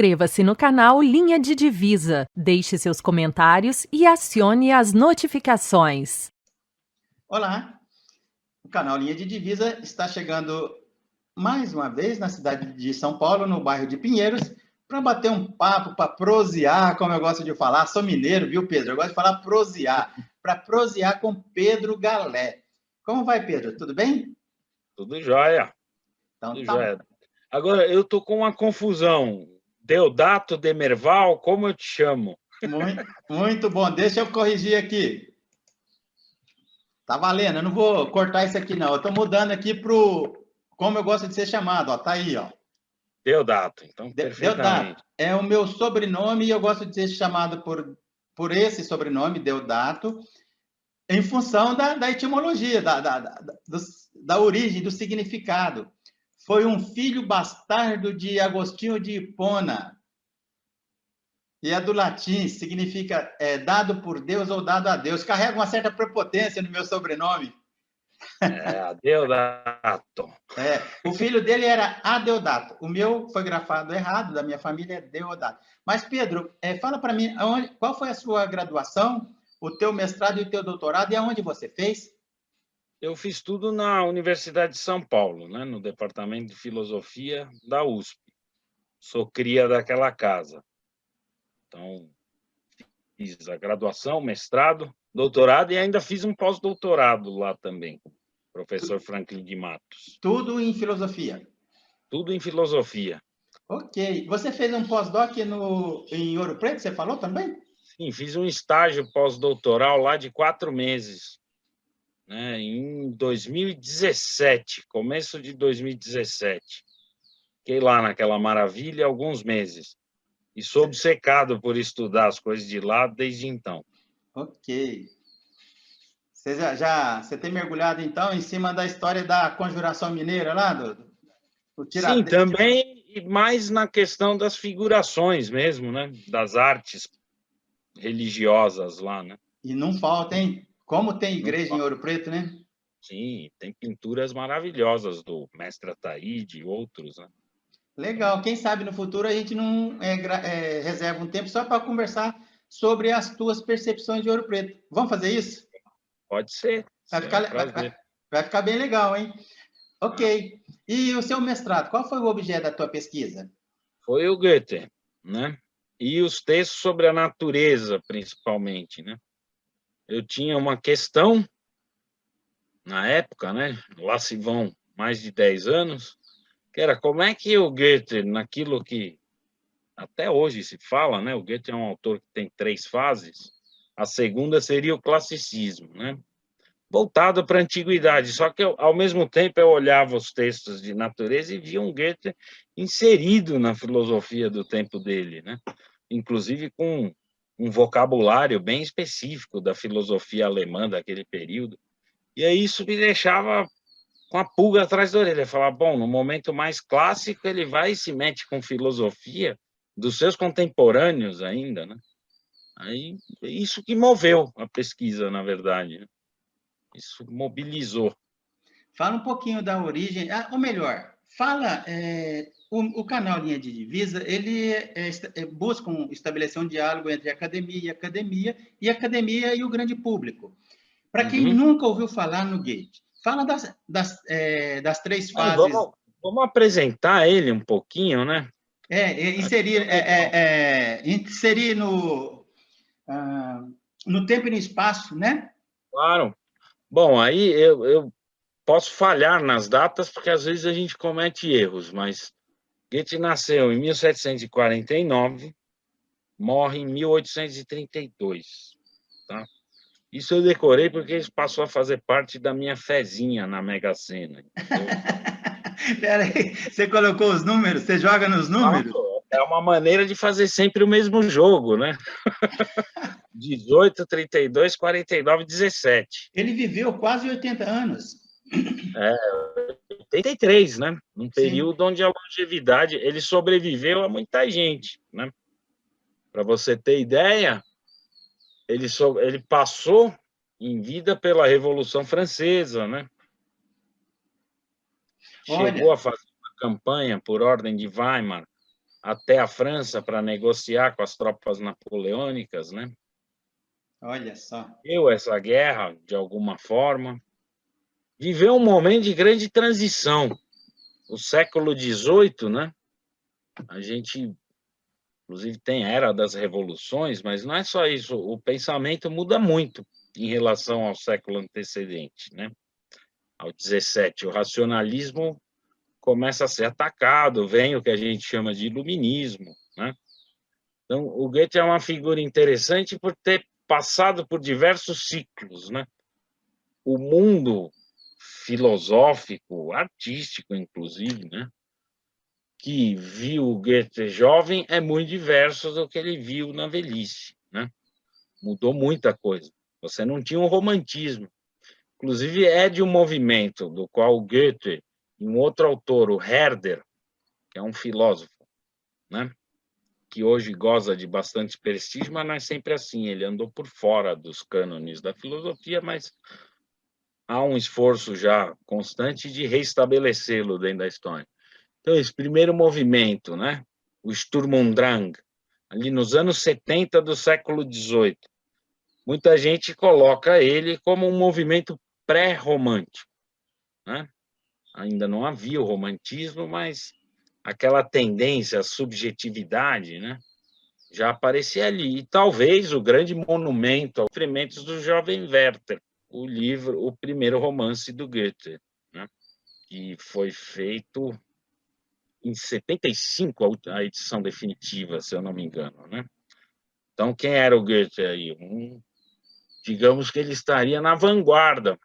Inscreva-se no canal Linha de Divisa, deixe seus comentários e acione as notificações. Olá, o canal Linha de Divisa está chegando mais uma vez na cidade de São Paulo, no bairro de Pinheiros, para bater um papo, para prosear, como eu gosto de falar. Sou mineiro, viu, Pedro? Eu gosto de falar prosear, para prosear com Pedro Galé. Como vai, Pedro? Tudo bem? Tudo jóia. Então, Tudo tá. jóia. Agora, eu tô com uma confusão. Deodato Demerval, como eu te chamo? Muito bom. Deixa eu corrigir aqui. Tá valendo. Eu não vou cortar isso aqui, não. Eu estou mudando aqui para como eu gosto de ser chamado. Ó, tá aí, ó. Deodato, então, perfeitamente. Deodato é o meu sobrenome e eu gosto de ser chamado por esse sobrenome, Deodato, em função da etimologia, da origem, do significado. Foi um filho bastardo de Agostinho de Hipona. E é do latim, significa dado por Deus ou dado a Deus. Carrega uma certa prepotência no meu sobrenome. Deodato. O filho dele era Adeodato. O meu foi grafado errado, da minha família é Deodato. Mas, Pedro, fala para mim, qual foi a sua graduação, o teu mestrado e o teu doutorado, e aonde você fez? Eu fiz tudo na Universidade de São Paulo, né, no Departamento de Filosofia da USP. Sou cria daquela casa. Então, fiz a graduação, mestrado, doutorado e ainda fiz um pós-doutorado lá também, com o professor Franklin de Matos. Tudo em filosofia? Tudo em filosofia. Ok. Você fez um pós-doc em Ouro Preto, você falou também? Sim, fiz um estágio pós-doutoral lá de 4 meses, né, em 2017, começo de 2017. Fiquei lá naquela maravilha alguns meses. E sou obcecado por estudar as coisas de lá desde então. Ok. Você tem mergulhado, então, em cima da história da Conjuração Mineira lá? Sim, também, e mais na questão das figurações mesmo, né? Das artes religiosas lá, né? E não falta, hein? Como tem igreja em Ouro Preto, né? Sim, tem pinturas maravilhosas do Mestre Ataíde e outros, né? Legal. Quem sabe no futuro a gente não reserva um tempo só para conversar sobre as tuas percepções de Ouro Preto. Vamos fazer isso? Pode ser. Vai ficar bem legal, hein? Ok. E o seu mestrado, qual foi o objeto da tua pesquisa? Foi o Goethe, né? E os textos sobre a natureza, principalmente, né? Eu tinha uma questão na época, né? Lá se vão mais de 10 anos, que era como é que o Goethe, naquilo que até hoje se fala, né? O Goethe é um autor que tem 3 fases. A segunda seria o classicismo, né? Voltado para a antiguidade. Só que, ao mesmo tempo, eu olhava os textos de natureza e via um Goethe inserido na filosofia do tempo dele, né? Inclusive com um vocabulário bem específico da filosofia alemã daquele período. E aí isso me deixava com a pulga atrás da orelha. Falar, bom, no momento mais clássico, ele vai e se mete com filosofia dos seus contemporâneos ainda, né? Aí, isso que moveu a pesquisa, na verdade, né? Isso mobilizou. Fala um pouquinho da origem, ou melhor, fala, o canal Linha de Divisa, ele busca estabelecer um diálogo entre academia e o grande público. Para quem nunca ouviu falar no Goethe, fala das 3 fases. Vamos apresentar ele um pouquinho, né? Inserir no tempo e no espaço, né? Claro. Bom, aí eu posso falhar nas datas, porque às vezes a gente comete erros, mas Goethe nasceu em 1749, morre em 1832, tá? Isso eu decorei porque isso passou a fazer parte da minha fezinha na Mega Sena. Peraí, você colocou os números? Você joga nos números? É uma maneira de fazer sempre o mesmo jogo, né? 18, 32, 49, 17. Ele viveu quase 80 anos. 83, né? Num período onde a longevidade, ele sobreviveu a muita gente, né? Para você ter ideia, ele passou em vida pela Revolução Francesa, né? Chegou a fazer uma campanha por ordem de Weimar até a França para negociar com as tropas napoleônicas, né? Olha só. Viveu essa guerra, de alguma forma. Viveu um momento de grande transição. O século XVIII, né? A gente, inclusive, tem a Era das Revoluções, mas não é só isso. O pensamento muda muito em relação ao século antecedente, né? Ao XVII. O racionalismo começa a ser atacado, vem o que a gente chama de iluminismo, né? Então, o Goethe é uma figura interessante por ter passado por diversos ciclos, né? O mundo filosófico, artístico, inclusive, né? Que viu o Goethe jovem é muito diverso do que ele viu na velhice, né? Mudou muita coisa. Você não tinha um romantismo. Inclusive, é de um movimento do qual o Goethe e um outro autor, o Herder, que é um filósofo, né? Que hoje goza de bastante prestígio, mas não é sempre assim. Ele andou por fora dos cânones da filosofia, mas há um esforço já constante de reestabelecê-lo dentro da história. Então, esse primeiro movimento, né? O Sturm und Drang, ali nos anos 70 do século XVIII, muita gente coloca ele como um movimento pré-romântico, né? Ainda não havia o romantismo, mas aquela tendência à subjetividade, né? Já aparecia ali. E talvez o grande monumento aos sofrimentos do jovem Werther, o livro, o primeiro romance do Goethe, né? Que foi feito em 75, a edição definitiva, se eu não me engano, né? Então, quem era o Goethe aí? Digamos que ele estaria na vanguarda,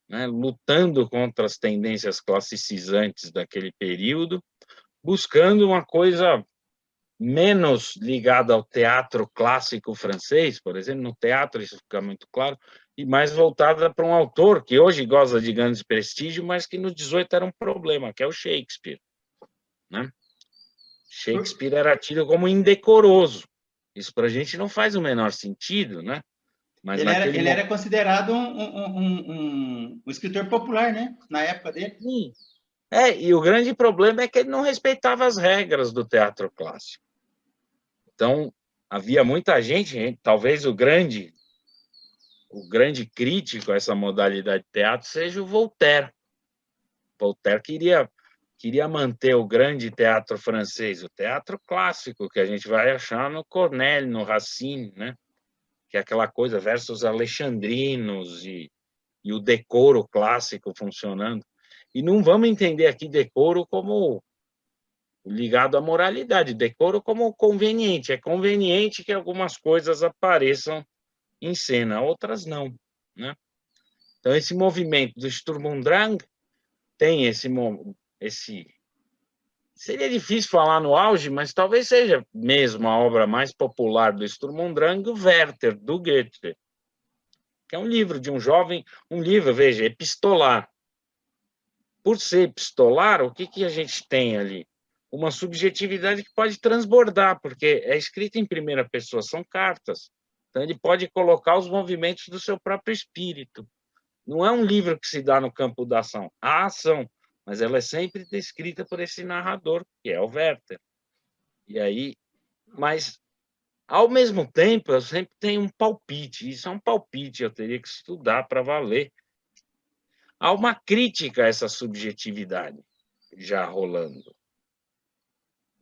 né? Lutando contra as tendências classicizantes daquele período, buscando uma coisa menos ligada ao teatro clássico francês, por exemplo, no teatro isso fica muito claro, e mais voltada para um autor que hoje goza de grande prestígio, mas que no 18 era um problema, que é o Shakespeare, né? Shakespeare era tido como indecoroso. Isso para a gente não faz o menor sentido, né? Mas ele era considerado um escritor popular, né? Na época dele. Sim. E o grande problema é que ele não respeitava as regras do teatro clássico. Então, havia muita gente, talvez o grande crítico a essa modalidade de teatro seja o Voltaire. Voltaire queria manter o grande teatro francês, o teatro clássico, que a gente vai achar no Corneille, no Racine, né? Que é aquela coisa versus alexandrinos e o decoro clássico funcionando. E não vamos entender aqui decoro como ligado à moralidade, decoro como conveniente. É conveniente que algumas coisas apareçam em cena, outras não, né? Então, esse movimento do Sturm und Drang tem esse... Seria difícil falar no auge, mas talvez seja mesmo a obra mais popular do Sturm und Drang, o Werther, do Goethe, que é um livro de um jovem, veja, epistolar. Por ser epistolar, o que a gente tem ali? Uma subjetividade que pode transbordar, porque é escrito em primeira pessoa, são cartas. Então, ele pode colocar os movimentos do seu próprio espírito. Não é um livro que se dá no campo da ação. Há ação, mas ela é sempre descrita por esse narrador, que é o Werther. E aí, mas, ao mesmo tempo, eu sempre tenho um palpite. Isso é um palpite, eu teria que estudar para valer. Há uma crítica a essa subjetividade já rolando.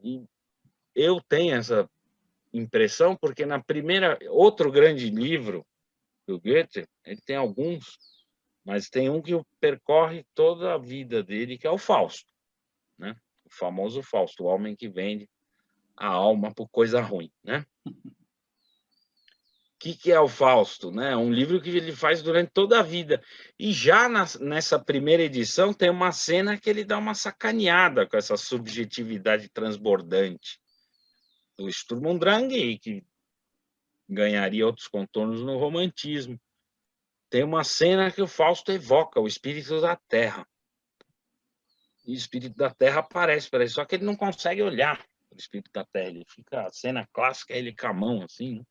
E eu tenho essa impressão porque outro grande livro do Goethe, ele tem alguns, mas tem um que percorre toda a vida dele, que é o Fausto, né? O famoso Fausto, o homem que vende a alma por coisa ruim, né? O que é o Fausto, né? Um livro que ele faz durante toda a vida. E já nessa primeira edição tem uma cena que ele dá uma sacaneada com essa subjetividade transbordante do Sturm und Drang, que ganharia outros contornos no romantismo. Tem uma cena que o Fausto evoca o espírito da terra. E o espírito da terra aparece para ele, só que ele não consegue olhar o espírito da terra. Ele fica, a cena clássica é ele com a mão, assim, né?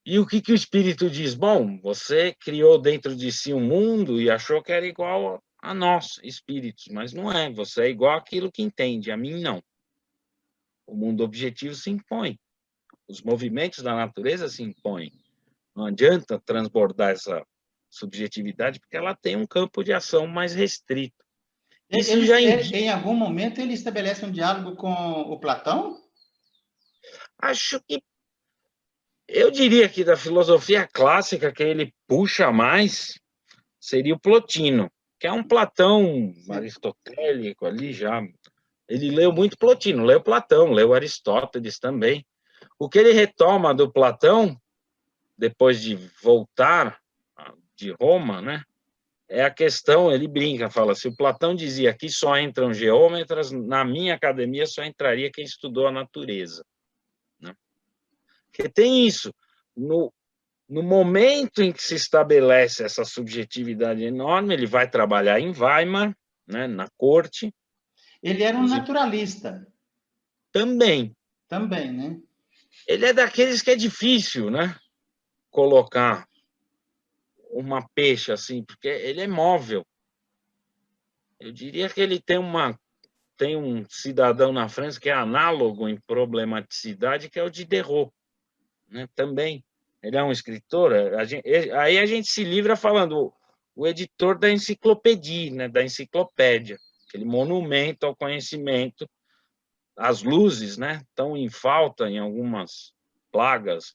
E o que o espírito diz? Bom, você criou dentro de si um mundo e achou que era igual a nós, espíritos, mas não é. Você é igual àquilo que entende, a mim não. O mundo objetivo se impõe. Os movimentos da natureza se impõem. Não adianta transbordar essa subjetividade, porque ela tem um campo de ação mais restrito. Isso já indica... Em algum momento ele estabelece um diálogo com o Platão? Acho que eu diria que da filosofia clássica que ele puxa mais seria o Plotino, que é um Platão aristotélico ali já. Ele leu muito Plotino, leu Platão, leu Aristóteles também. O que ele retoma do Platão, depois de voltar de Roma, né, é a questão, ele brinca, fala, se o Platão dizia que só entram geômetras, na minha academia só entraria quem estudou a natureza. Né? Porque tem isso, no momento em que se estabelece essa subjetividade enorme, ele vai trabalhar em Weimar, né, na corte. Ele era um naturalista. Também. Também, né? Ele é daqueles que é difícil, né, colocar uma peixe assim, porque ele é móvel. Eu diria que ele tem um cidadão na França que é análogo em problematicidade, que é o Diderot, né, também. Ele é um escritor, aí a gente se livra falando o editor da enciclopédia, né, da enciclopédia, aquele monumento ao conhecimento. As luzes, né, estão em falta em algumas plagas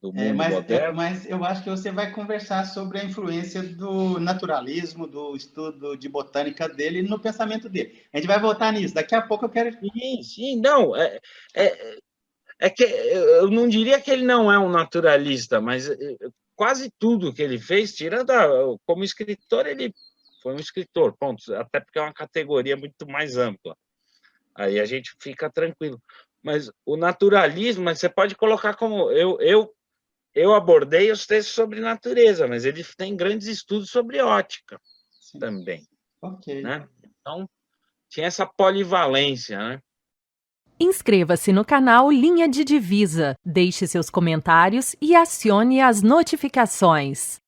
do mundo moderno. Mas eu acho que você vai conversar sobre a influência do naturalismo, do estudo de botânica dele no pensamento dele. A gente vai voltar nisso. Daqui a pouco eu quero... Sim, não. É que eu não diria que ele não é um naturalista, mas quase tudo que ele fez, tirando como escritor, ele foi um escritor, ponto. Até porque é uma categoria muito mais ampla. Aí a gente fica tranquilo. Mas o naturalismo, você pode colocar como... Eu abordei os textos sobre natureza, mas ele tem grandes estudos sobre ótica. Sim. Também. Ok. Né? Então, tinha essa polivalência, né? Inscreva-se no canal Linha de Divisa, deixe seus comentários e acione as notificações.